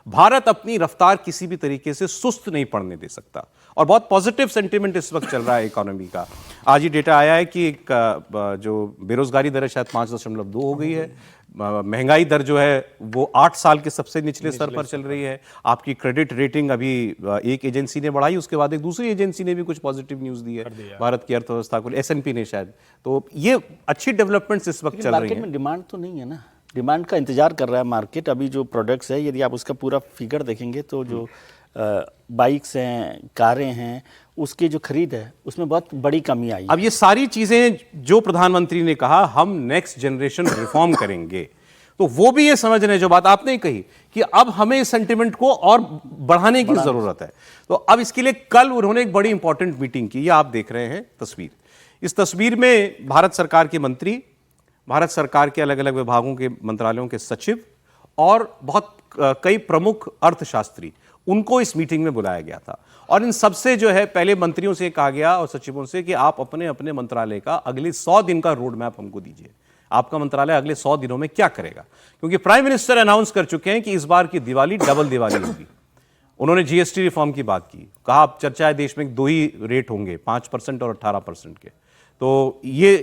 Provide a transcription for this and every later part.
भारत अपनी रफ्तार किसी भी तरीके से सुस्त नहीं पड़ने दे सकता और बहुत पॉजिटिव सेंटिमेंट इस वक्त चल रहा है इकोनॉमी का। आज ही डेटा आया है कि जो बेरोजगारी दर है शायद 5.2 हो गई है, महंगाई दर जो है वो 8 साल के सबसे निचले स्तर पर चल रही है। आपकी क्रेडिट रेटिंग अभी एक एजेंसी ने बढ़ाई, उसके बाद एक दूसरी एजेंसी ने भी कुछ पॉजिटिव न्यूज़ दी है भारत की अर्थव्यवस्था को, S&P ने शायद। तो ये अच्छी डेवलपमेंट्स इस वक्त चल रही हैं। मार्केट में डिमांड तो नहीं है ना, डिमांड का इंतजार कर रहा है मार्केट। अभी जो प्रोडक्ट्स है, यदि आप उसका पूरा फिगर देखेंगे तो जो बाइक्स हैं, कारें हैं, उसकी जो खरीद है उसमें बहुत बड़ी कमी आई। अब ये सारी चीजें जो प्रधानमंत्री ने कहा हम नेक्स्ट जनरेशन रिफॉर्म करेंगे, तो वो भी ये समझ रहे हैं जो बात आपने कही कि अब हमें इस सेंटिमेंट को और बढ़ाने की जरूरत है। तो अब इसके लिए कल उन्होंने एक बड़ी इंपॉर्टेंट मीटिंग की, ये आप देख रहे हैं तस्वीर। इस तस्वीर में भारत सरकार के मंत्री, भारत सरकार के अलग अलग विभागों के मंत्रालयों के सचिव और बहुत कई प्रमुख अर्थशास्त्री, उनको इस मीटिंग में बुलाया गया था। और इन सबसे जो है पहले मंत्रियों से कहा गया और सचिवों से कि आप अपने अपने मंत्रालय का अगले 100 दिन का रोड मैप हमको दीजिए। आपका मंत्रालय अगले 100 दिनों में क्या करेगा, क्योंकि प्राइम मिनिस्टर अनाउंस कर चुके हैं कि इस बार की दिवाली डबल दिवाली होगी। उन्होंने जीएसटी रिफॉर्म की बात की, कहा अब चर्चा है देश में 2 ही रेट होंगे, 5% और 18% के। तो ये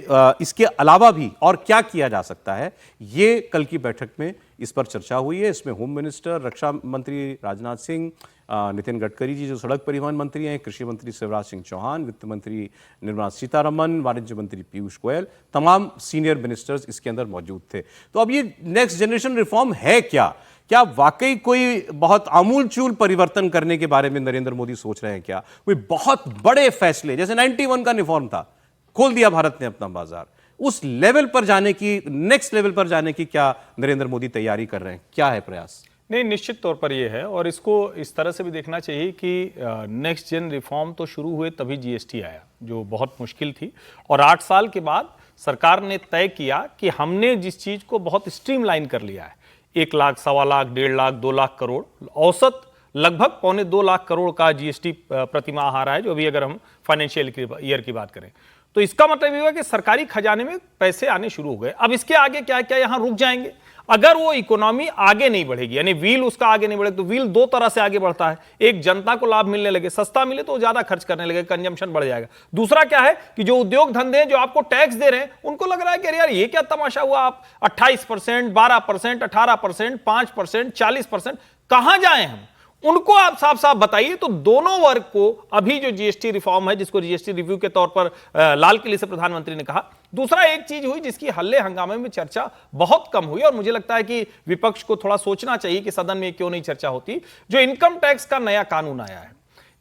इसके अलावा भी और क्या किया जा सकता है, ये कल की बैठक में इस पर चर्चा हुई है। इसमें होम मिनिस्टर, रक्षा मंत्री राजनाथ सिंह, नितिन गडकरी जी जो सड़क परिवहन मंत्री हैं, कृषि मंत्री शिवराज सिंह चौहान, वित्त मंत्री निर्मला सीतारमन, वाणिज्य मंत्री पीयूष गोयल, तमाम सीनियर मिनिस्टर्स इसके अंदर मौजूद थे। तो अब ये नेक्स्ट जनरेशन रिफॉर्म है क्या वाकई कोई बहुत आमूलचूल परिवर्तन करने के बारे में नरेंद्र मोदी सोच रहे हैं क्या? कोई बहुत बड़े फैसले, जैसे 91 का रिफॉर्म था, खोल दिया भारत ने अपना बाजार, उस लेवल पर जाने की, नेक्स्ट लेवल पर जाने की क्या नरेंद्र मोदी तैयारी कर रहे हैं? क्या है प्रयास? नहीं, निश्चित तौर पर ये है और इसको इस तरह से भी देखना चाहिए कि नेक्स्ट जेन रिफॉर्म तो शुरू हुए तभी जीएसटी आया, जो बहुत मुश्किल थी। और 8 साल के बाद सरकार ने तय किया कि हमने जिस चीज को बहुत स्ट्रीमलाइन कर लिया है, 1 लाख, 1.25 लाख, 1.5 लाख, 2 लाख करोड़, औसत लगभग 2.25 लाख करोड़ का जीएसटी प्रतिमाह आ रहा है, जो अभी अगर हम फाइनेंशियल ईयर की बात करें तो इसका मतलब ये हुआ कि सरकारी खजाने में पैसे आने शुरू हो गए। अब इसके आगे क्या क्या यहां रुक जाएंगे? अगर वो इकोनॉमी आगे नहीं बढ़ेगी, यानी व्हील उसका आगे नहीं बढ़ेगा, तो व्हील 2 तरह से आगे बढ़ता है। एक, जनता को लाभ मिलने लगे, सस्ता मिले तो ज्यादा खर्च करने लगे, कंजम्पशन बढ़ जाएगा। दूसरा क्या है कि जो उद्योग धंधे हैं जो आपको टैक्स दे रहे हैं, उनको लग रहा है कि अरे यार ये क्या तमाशा हुआ, आप 28%, 12%, 18%, 5%, 40%, कहां जाए हम? उनको आप साफ साफ बताइए। तो दोनों वर्ग को अभी जो जीएसटी रिफॉर्म है, जिसको जीएसटी रिव्यू के तौर पर लाल किले से प्रधानमंत्री ने कहा। दूसरा एक चीज हुई जिसकी हल्ले हंगामे में चर्चा बहुत कम हुई और मुझे लगता है कि विपक्ष को थोड़ा सोचना चाहिए कि सदन में क्यों नहीं चर्चा होती, जो इनकम टैक्स का नया कानून आया है।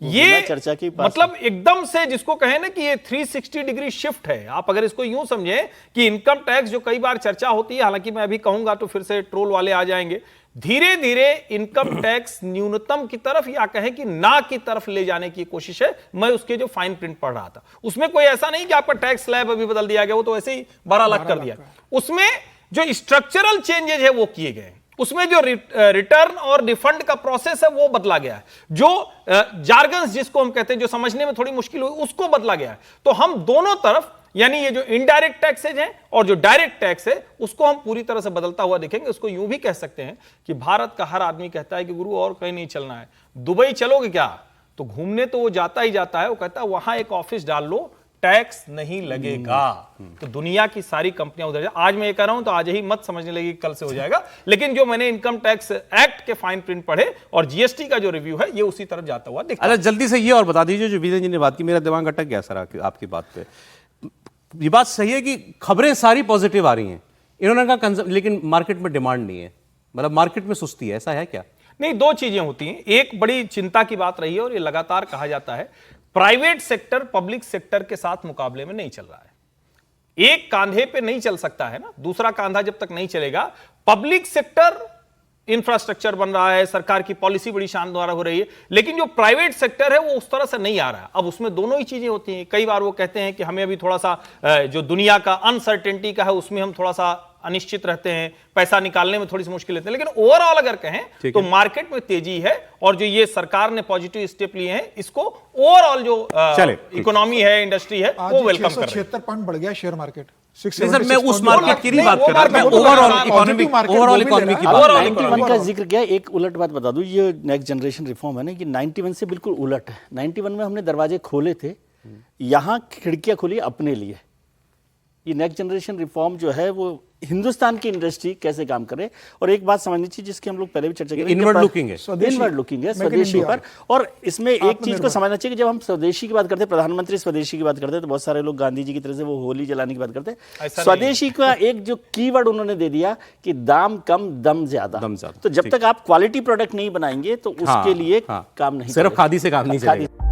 ये चर्चा की मतलब एकदम से जिसको कहें ना कि ये 360 डिग्री शिफ्ट है। आप अगर इसको यूं समझें कि इनकम टैक्स जो कई बार चर्चा होती है, हालांकि मैं अभी कहूंगा तो फिर से ट्रोल वाले आ जाएंगे, धीरे धीरे इनकम टैक्स न्यूनतम की तरफ या कहें कि ना की तरफ ले जाने की कोशिश है। मैं उसके जो फाइन प्रिंट पढ़ रहा था उसमें कोई ऐसा नहीं कि आपका टैक्स स्लैब अभी बदल दिया गया, वो तो ऐसे ही 12 लाख कर दिया। उसमें जो स्ट्रक्चरल चेंजेस है वो किए गए, उसमें जो रिटर्न और रिफंड का प्रोसेस है वो बदला गया है, जो जार्गन्स जिसको हम कहते हैं, जो समझने में थोड़ी मुश्किल हुई, उसको बदला गया है। तो हम दोनों तरफ, यानी ये जो इनडायरेक्ट टैक्सेज हैं और जो डायरेक्ट टैक्स है, उसको हम पूरी तरह से बदलता हुआ देखेंगे। उसको यूं भी कह सकते हैं कि भारत का हर आदमी कहता है कि गुरु और कहीं नहीं चलना है, दुबई चलोगे क्या? तो घूमने तो वो जाता ही जाता है, वो कहता है वहां एक ऑफिस डाल लो, टैक्स नहीं लगेगा। तो दुनिया की सारी कंपनियां उधर, आज मैं ये कह रहा हूं तो आज ही मत समझने लगी कल से हो जाएगा, लेकिन जो मैंने इनकम टैक्स एक्ट के फाइन प्रिंट पढ़े और जीएसटी का जो रिव्यू है, ये उसी तरफ जाता हुआ दिखता है। अच्छा, जल्दी से ये और बता दीजिए, जो विजय जी ने बात की, मेरा दिमाग अटक गया सर आपकी बात पे। ये बात सही है कि खबरें सारी पॉजिटिव आ रही हैं, इन्होंने कहा लेकिन मार्केट में डिमांड नहीं है, मतलब मार्केट में सुस्ती है, ऐसा है क्या? नहीं, 2 चीजें होती हैं। एक बड़ी चिंता की बात रही है और ये लगातार कहा जाता है, प्राइवेट सेक्टर पब्लिक सेक्टर के साथ मुकाबले में नहीं चल रहा है। एक कांधे पे नहीं चल सकता है ना, दूसरा कांधा जब तक नहीं चलेगा। पब्लिक सेक्टर इंफ्रास्ट्रक्चर बन रहा है, सरकार की पॉलिसी बड़ी शानदार हो रही है, लेकिन जो प्राइवेट सेक्टर है वो उस तरह से नहीं आ रहा है। अब उसमें दोनों ही चीजें होती हैं। कई बार वो कहते हैं कि हमें अभी थोड़ा सा जो दुनिया का अनसर्टेनिटी का है उसमें हम थोड़ा सा अनिश्चित रहते हैं, पैसा निकालने में थोड़ी सी मुश्किल होती है, लेकिन ओवरऑल अगर कहें तो मार्केट में तेजी है और जो ये सरकार ने पॉजिटिव स्टेप लिए हैं, इसको ओवरऑल जो इकोनॉमी है, इंडस्ट्री है, वो वेलकम कर रही है। 676 पॉइंट बढ़ गया शेयर मार्केट। नहीं सर, मैं उस मार्केट की नहीं बात कर रहा, मैं ओवरऑल इकोनॉमी की बात Overall 91 का जिक्र किया। एक उलट बात बता दूं, ये नेक्स्ट जनरेशन रिफॉर्म है ना, कि 91 से बिल्कुल उलट है। 91 में हमने दरवाजे खोले थे, यहाँ खिड़कियां खुली अपने लिए। ये नेक्स्ट जनरेशन रिफॉर्म जो है वो हिंदुस्तान की इंडस्ट्री कैसे काम करे। और एक बात समझनी चाहिए जिसकी हम लोग पहले भी चर्चा करें, इनवर्ड लुकिंग है, इनवर्ड लुकिंग है स्वदेशी पर। और इसमें एक चीज को समझना चाहिए कि जब हम स्वदेशी की बात करते हैं, प्रधानमंत्री स्वदेशी की बात करते हैं, तो बहुत सारे लोग गांधी जी की तरह से वो होली जलाने की बात करते हैं। स्वदेशी का एक जो कीवर्ड उन्होंने दे दिया कि दाम कम दम ज्यादा। तो जब तक आप क्वालिटी प्रोडक्ट नहीं बनाएंगे तो उसके लिए काम नहीं, सिर्फ खादी से काम नहीं चलेगा।